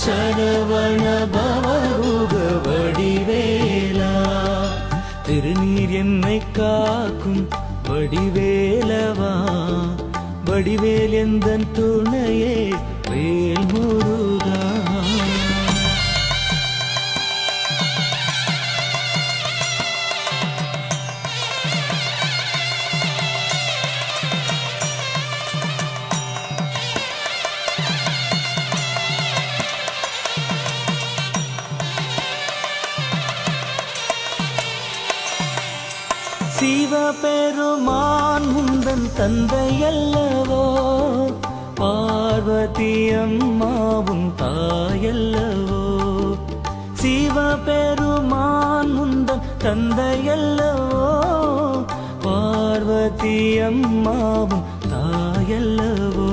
சரவண பவருக வடிவேலா திருநீர் என்னை காக்கும் வடிவேலவா வடிவேல் எந்தன் துணையே வேல் முருகா. சிவபெருமான் முந்தன் தந்தையல்லவோ பார்வதி அம்மாவும் தாயல்லவோ சிவபெருமான் முந்தன் தந்தையல்லவோ பார்வதி அம்மாவும் தாயல்லவோ